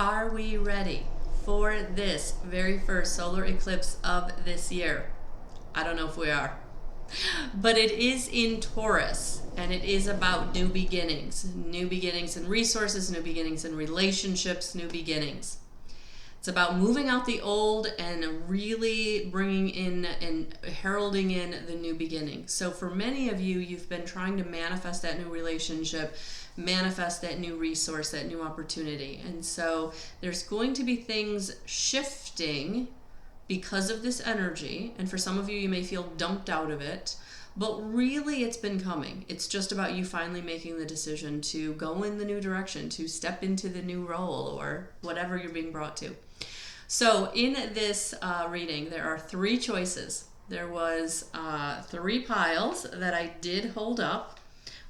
Are we ready for this very first solar eclipse of this year? I don't know if we are. But it is in Taurus, and it is about new beginnings in resources, new beginnings in relationships, new beginnings. It's about moving out the old and really bringing in and heralding in the new beginning. So for many of you, you've been trying to manifest that new relationship, manifest that new resource, that new opportunity. And so there's going to be things shifting because of this energy. And for some of you, you may feel dumped out of it. But really, it's been coming. It's just about you finally making the decision to go in the new direction, to step into the new role or whatever you're being brought to. So in this reading, there are three choices. There was three piles that I did hold up,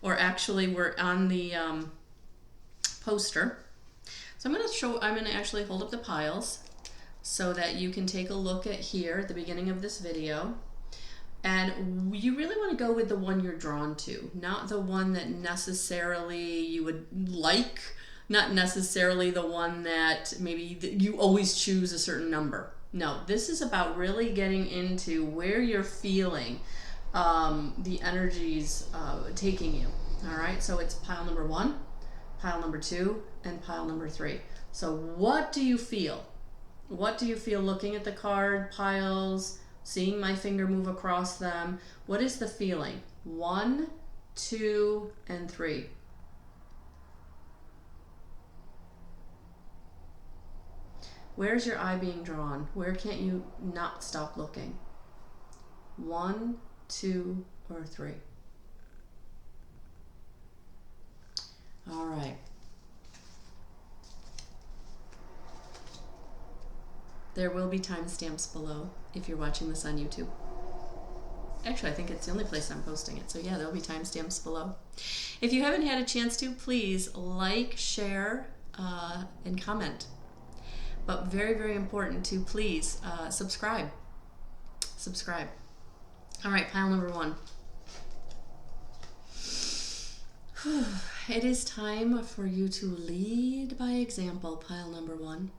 or actually were on the poster. So I'm going to actually hold up the piles so that you can take a look at here at the beginning of this video. And you really want to go with the one you're drawn to, not the one that necessarily you would like, not necessarily the one that maybe you always choose a certain number. No, this is about really getting into where you're feeling the energies taking you. All right, so it's pile number 1, pile number 2, and pile number 3. So what do you feel? What do you feel looking at the card piles, seeing my finger move across them? What is the feeling? 1, 2, and 3. Where's your eye being drawn? Where can't you not stop looking? 1, 2, or 3. All right. There will be timestamps below if you're watching this on YouTube. Actually, I think it's the only place I'm posting it. So yeah, there'll be timestamps below. If you haven't had a chance to, please like, share, and comment. But very, very important to please subscribe. Subscribe. All right, pile number 1. It is time for you to lead by example, pile number 1.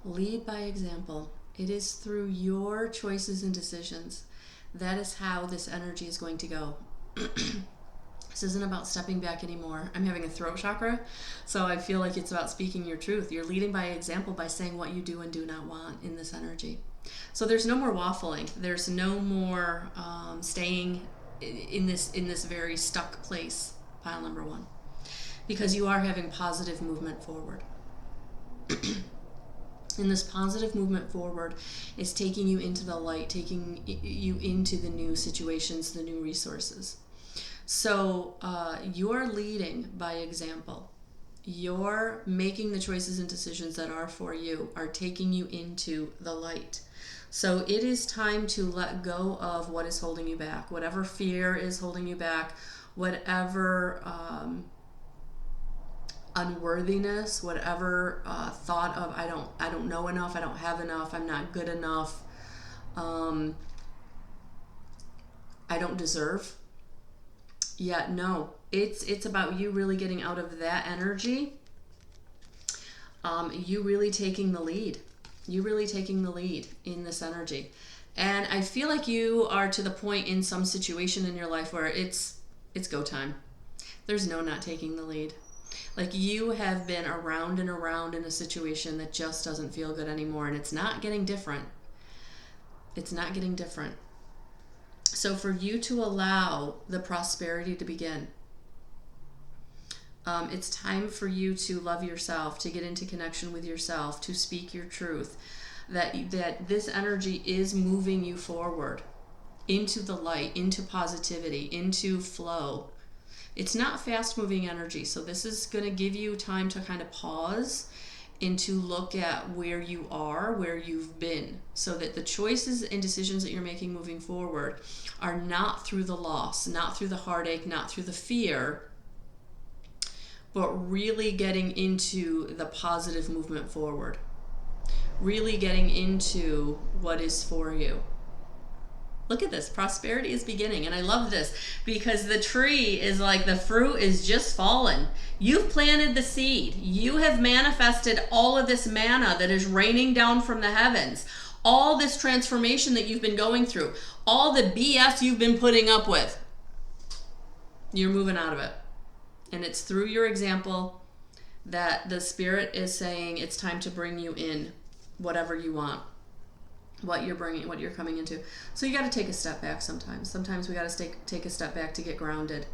Lead by example. It is through your choices and decisions. That is how this energy is going to go. This isn't about stepping back anymore. I'm having a throat chakra, so I feel like it's about speaking your truth. You're leading by example by saying what you do and do not want in this energy. So there's no more waffling. There's no more staying in this very stuck place, pile number 1, because you are having positive movement forward. And this positive movement forward is taking you into the light, taking you into the new situations, the new resources. So you're leading by example. You're making the choices and decisions that are for you, are taking you into the light. So it is time to let go of what is holding you back, whatever fear is holding you back, whatever unworthiness, whatever thought of I don't know enough, I don't have enough, I'm not good enough, I don't deserve. Yeah, no, it's about you really getting out of that energy. You really taking the lead. You really taking the lead in this energy. And I feel like you are to the point in some situation in your life where it's go time. There's no not taking the lead. Like you have been around and around in a situation that just doesn't feel good anymore, and it's not getting different. It's not getting different. So for you to allow the prosperity to begin, it's time for you to love yourself, to get into connection with yourself, to speak your truth, that this energy is moving you forward into the light, into positivity, into flow. It's not fast moving energy, so this is going to give you time to kind of pause and to look at where you are, where you've been, so that the choices and decisions that you're making moving forward are not through the loss, not through the heartache, not through the fear, but really getting into the positive movement forward, really getting into what is for you. Look at this. Prosperity is beginning. And I love this because the tree is like the fruit is just fallen. You've planted the seed. You have manifested all of this manna that is raining down from the heavens. All this transformation that you've been going through. All the BS you've been putting up with. You're moving out of it. And it's through your example that the Spirit is saying it's time to bring you in whatever you want. What you're bringing, what you're coming into. So you got to take a step back sometimes. Sometimes we got to take a step back to get grounded.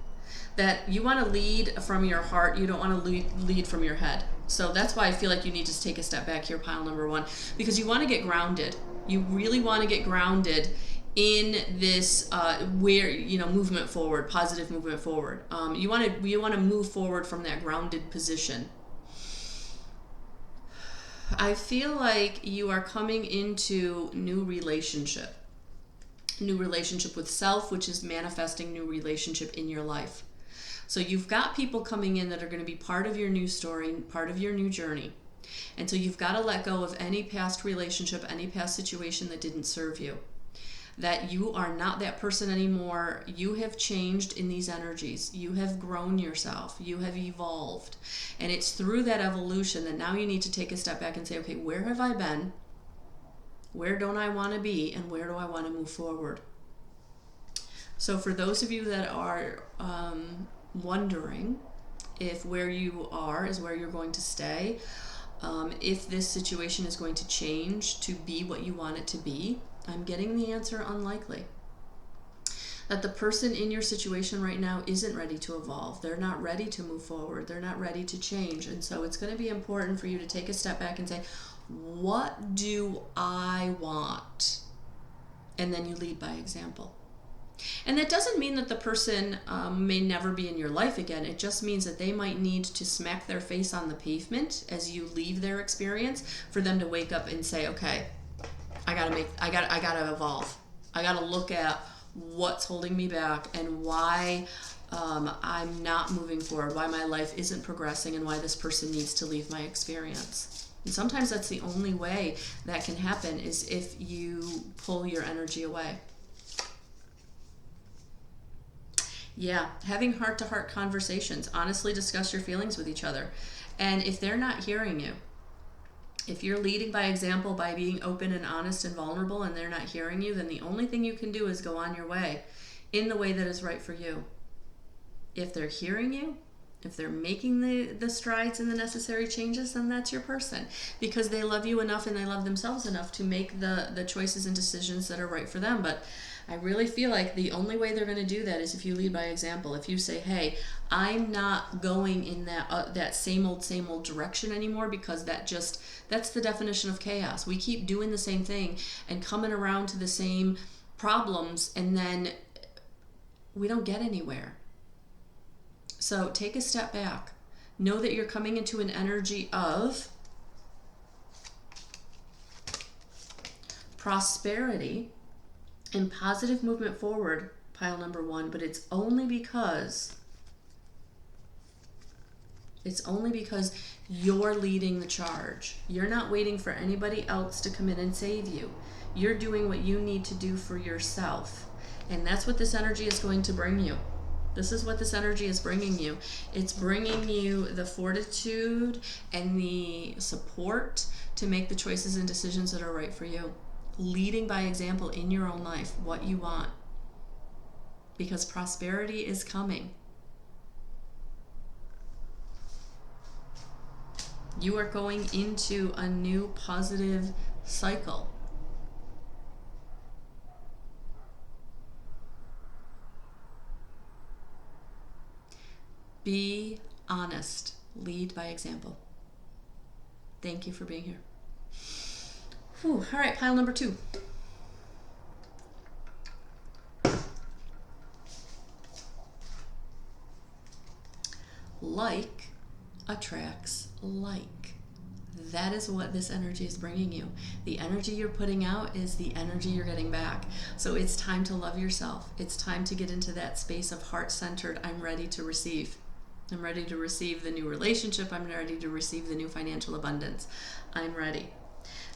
That you want to lead from your heart. You don't want to lead from your head. So that's why I feel like you need to take a step back here, pile number 1, because you want to get grounded. You really want to get grounded in this movement forward, positive movement forward. You want to move forward from that grounded position. I feel like you are coming into new relationship with self, which is manifesting new relationship in your life. So you've got people coming in that are going to be part of your new story, part of your new journey. And so you've got to let go of any past relationship, any past situation that didn't serve you. That you are not that person anymore. You have changed in these energies. You have grown yourself. You have evolved. And it's through that evolution that now you need to take a step back and say, okay, where have I been? Where don't I want to be? And where do I want to move forward? So for those of you that are wondering if where you are is where you're going to stay, if this situation is going to change to be what you want it to be, I'm getting the answer unlikely. That the person in your situation right now isn't ready to evolve. They're not ready to move forward. They're not ready to change. And so it's going to be important for you to take a step back and say, what do I want? And then you lead by example. And that doesn't mean that the person may never be in your life again. It just means that they might need to smack their face on the pavement as you leave their experience for them to wake up and say, okay, I gotta evolve. I gotta look at what's holding me back and why I'm not moving forward, why my life isn't progressing, and why this person needs to leave my experience. And sometimes that's the only way that can happen, is if you pull your energy away. Yeah, having heart-to-heart conversations. Honestly discuss your feelings with each other. And if they're not hearing you, if you're leading by example by being open and honest and vulnerable and they're not hearing you, then the only thing you can do is go on your way in the way that is right for you. If they're hearing you, if they're making the strides and the necessary changes, then that's your person, because they love you enough and they love themselves enough to make the choices and decisions that are right for them. But I really feel like the only way they're going to do that is if you lead by example. If you say, hey, I'm not going in that same old direction anymore, because that's the definition of chaos. We keep doing the same thing and coming around to the same problems, and then we don't get anywhere. So take a step back. Know that you're coming into an energy of prosperity and positive movement forward, pile number 1, but it's only because you're leading the charge. You're not waiting for anybody else to come in and save you. You're doing what you need to do for yourself. And that's what this energy is going to bring you. This is what this energy is bringing you. It's bringing you the fortitude and the support to make the choices and decisions that are right for you. Leading by example in your own life, what you want. Because prosperity is coming. You are going into a new positive cycle. Be honest. Lead by example. Thank you for being here. Whew. All right, pile number 2. Like attracts like. That is what this energy is bringing you. The energy you're putting out is the energy you're getting back. So it's time to love yourself. It's time to get into that space of heart-centered, I'm ready to receive. I'm ready to receive the new relationship. I'm ready to receive the new financial abundance. I'm ready.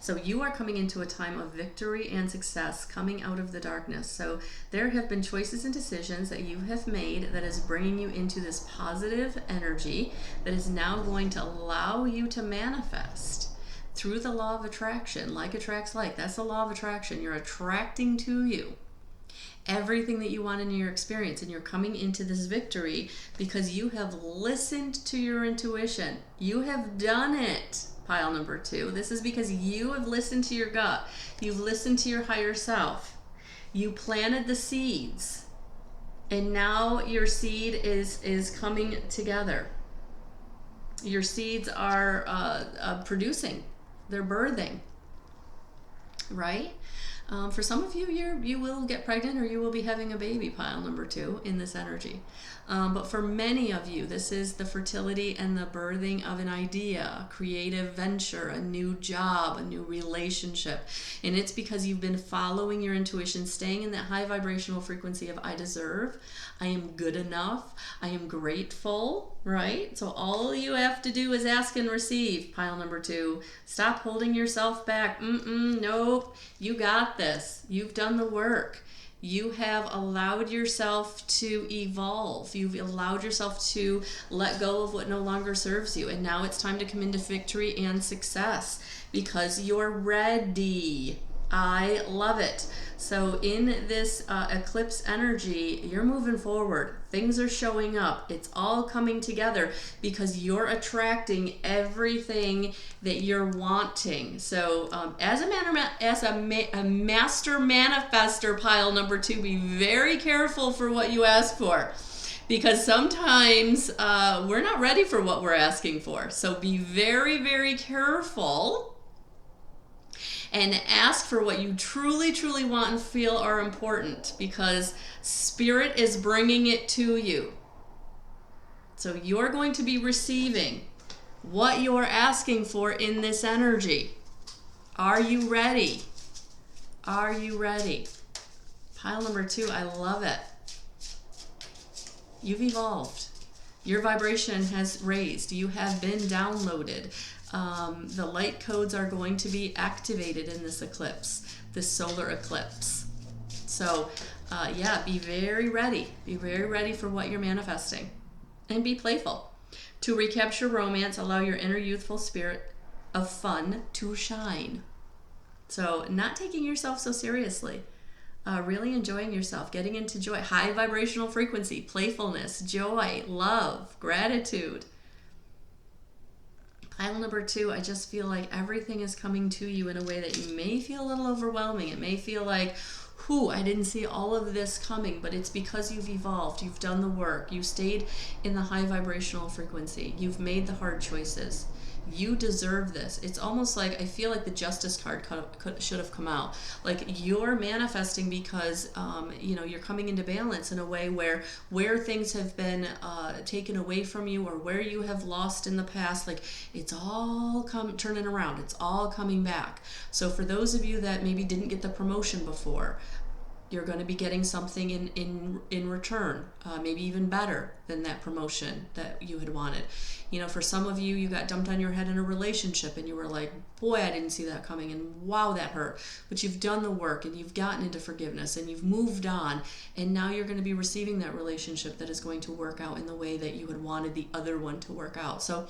So you are coming into a time of victory and success, coming out of the darkness. So there have been choices and decisions that you have made that is bringing you into this positive energy that is now going to allow you to manifest through the law of attraction. Like attracts like. That's the law of attraction. You're attracting to you everything that you want in your experience, and you're coming into this victory because you have listened to your intuition. You have done it, pile number 2. This is because you have listened to your gut. You've listened to your higher self. You planted the seeds, and now your seed is coming together. Your seeds are producing. They're birthing, right? For some of you, you will get pregnant or you will be having a baby, pile number 2, in this energy. But for many of you, this is the fertility and the birthing of an idea, a creative venture, a new job, a new relationship. And it's because you've been following your intuition, staying in that high vibrational frequency of I deserve, I am good enough, I am grateful, right? So all you have to do is ask and receive, pile number 2. Stop holding yourself back. Nope, you got this. You've done the work. You have allowed yourself to evolve. You've allowed yourself to let go of what no longer serves you. And now it's time to come into victory and success because you're ready. I love it. So in this eclipse energy, you're moving forward. Things are showing up. It's all coming together because you're attracting everything that you're wanting. So as a master manifester, pile number 2, be very careful for what you ask for. Because sometimes we're not ready for what we're asking for. So be very, very careful and ask for what you truly, truly want and feel are important, because Spirit is bringing it to you. So you're going to be receiving what you're asking for in this energy. Are you ready? Are you ready? Pile number 2, I love it. You've evolved. Your vibration has raised. You have been downloaded. The light codes are going to be activated in this eclipse, this solar eclipse. So, yeah, be very ready. Be very ready for what you're manifesting. And be playful. To recapture romance, allow your inner youthful spirit of fun to shine. So, not taking yourself so seriously. Really enjoying yourself, getting into joy, high vibrational frequency, playfulness, joy, love, gratitude. Pile number 2, I just feel like everything is coming to you in a way that you may feel a little overwhelming. It may feel like, I didn't see all of this coming, but it's because you've evolved, you've done the work, you stayed in the high vibrational frequency, you've made the hard choices. You deserve this. It's almost like I feel like the justice card should have come out. Like you're manifesting because you're coming into balance in a way where things have been taken away from you or where you have lost in the past. Like it's all turning around. It's all coming back. So for those of you that maybe didn't get the promotion before, you're going to be getting something in return, maybe even better than that promotion that you had wanted. For some of you, you got dumped on your head in a relationship and you were like, boy, I didn't see that coming, and wow, that hurt. But you've done the work and you've gotten into forgiveness and you've moved on, and now you're going to be receiving that relationship that is going to work out in the way that you had wanted the other one to work out. So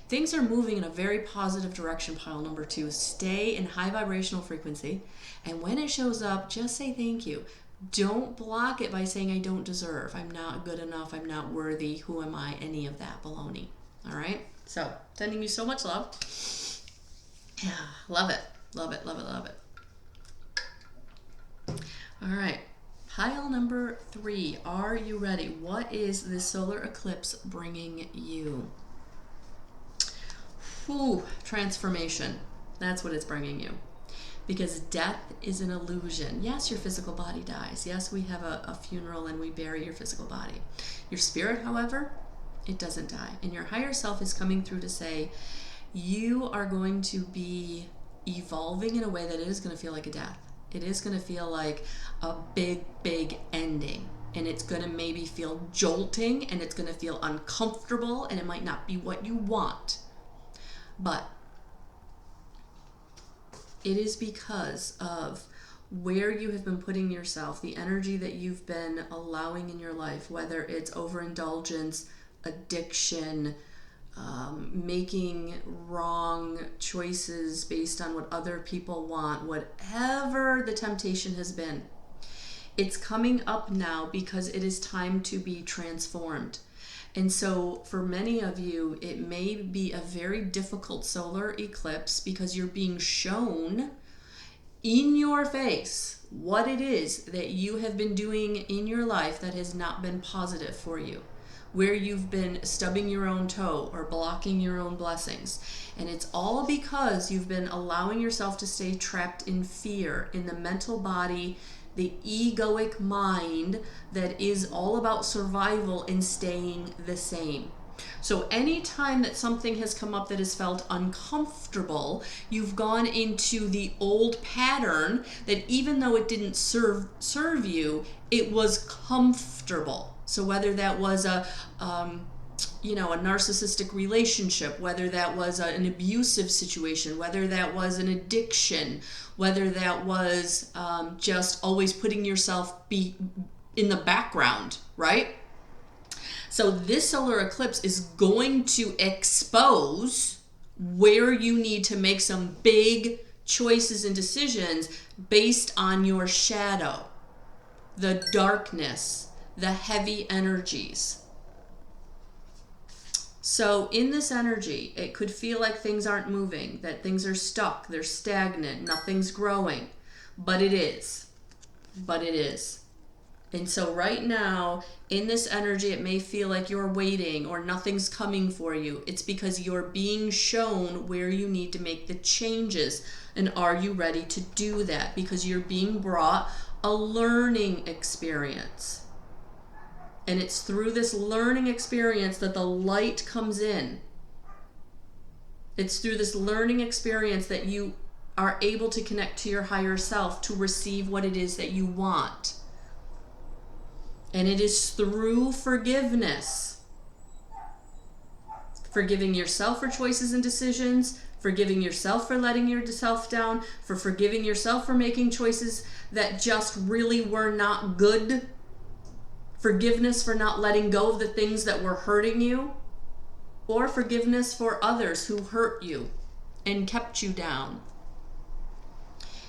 things are moving in a very positive direction, pile number 2. Stay in high vibrational frequency, and when it shows up, just say thank you. Don't block it by saying I don't deserve, I'm not good enough, I'm not worthy, who am I, any of that baloney. All right, so sending you so much love. Yeah, love it, love it, love it, love it. All right, pile number 3, are you ready? What is this solar eclipse bringing you? Transformation, that's what it's bringing you. Because death is an illusion. Yes, your physical body dies. Yes, we have a funeral and we bury your physical body. Your spirit, however, it doesn't die. And your higher self is coming through to say, you are going to be evolving in a way that it is going to feel like a death. It is going to feel like a big, big ending. And it's going to maybe feel jolting, and it's going to feel uncomfortable, and it might not be what you want. But it is because of where you have been putting yourself, the energy that you've been allowing in your life, whether it's overindulgence, addiction, making wrong choices based on what other people want, whatever the temptation has been. It's coming up now because it is time to be transformed. And so for many of you, it may be a very difficult solar eclipse because you're being shown in your face what it is that you have been doing in your life that has not been positive for you, where you've been stubbing your own toe or blocking your own blessings. And it's all because you've been allowing yourself to stay trapped in fear, in the mental body, the egoic mind that is all about survival and staying the same. So anytime that something has come up that has felt uncomfortable, you've gone into the old pattern that even though it didn't serve you, it was comfortable. So whether that was a narcissistic relationship, whether that was an abusive situation, whether that was an addiction, whether that was just always putting yourself in the background, right? So this solar eclipse is going to expose where you need to make some big choices and decisions based on your shadow, the darkness, the heavy energies. So in this energy, it could feel like things aren't moving, that things are stuck, they're stagnant, nothing's growing, but it is. And so right now, in this energy, it may feel like you're waiting or nothing's coming for you. It's because you're being shown where you need to make the changes. And are you ready to do that? Because you're being brought a learning experience. And it's through this learning experience that the light comes in. It's through this learning experience that you are able to connect to your higher self to receive what it is that you want. And it is through forgiveness. Forgiving yourself for choices and decisions, forgiving yourself for letting yourself down, for forgiving yourself for making choices that just really were not good. Forgiveness for not letting go of the things that were hurting you, or forgiveness for others who hurt you and kept you down.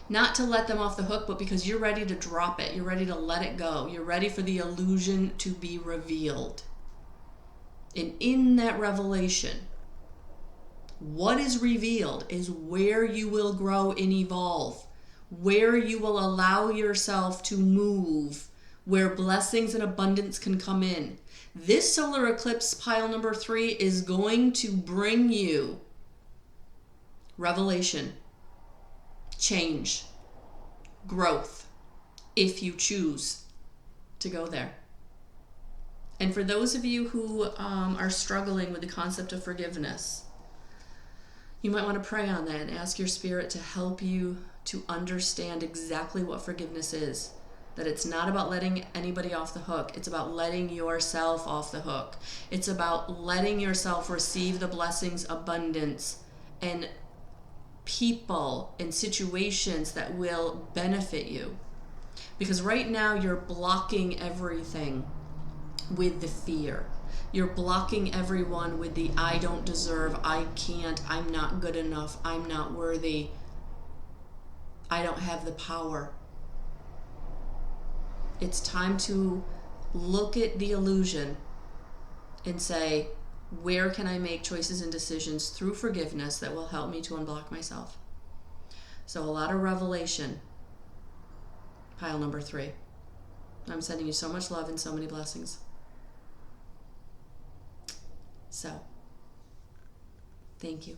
Not to let them off the hook, but because you're ready to drop it. You're ready to let it go. You're ready for the illusion to be revealed. And in that revelation, what is revealed is where you will grow and evolve, where you will allow yourself to move, where blessings and abundance can come in. This solar eclipse, pile number 3, is going to bring you revelation, change, growth, if you choose to go there. And for those of you who are struggling with the concept of forgiveness, you might want to pray on that and ask your spirit to help you to understand exactly what forgiveness is. That it's not about letting anybody off the hook. It's about letting yourself off the hook. It's about letting yourself receive the blessings, abundance, and people and situations that will benefit you. Because right now you're blocking everything with the fear. You're blocking everyone with the I don't deserve, I can't, I'm not good enough, I'm not worthy, I don't have the power. It's time to look at the illusion and say, where can I make choices and decisions through forgiveness that will help me to unblock myself? So a lot of revelation, pile number 3. I'm sending you so much love and so many blessings. So, thank you.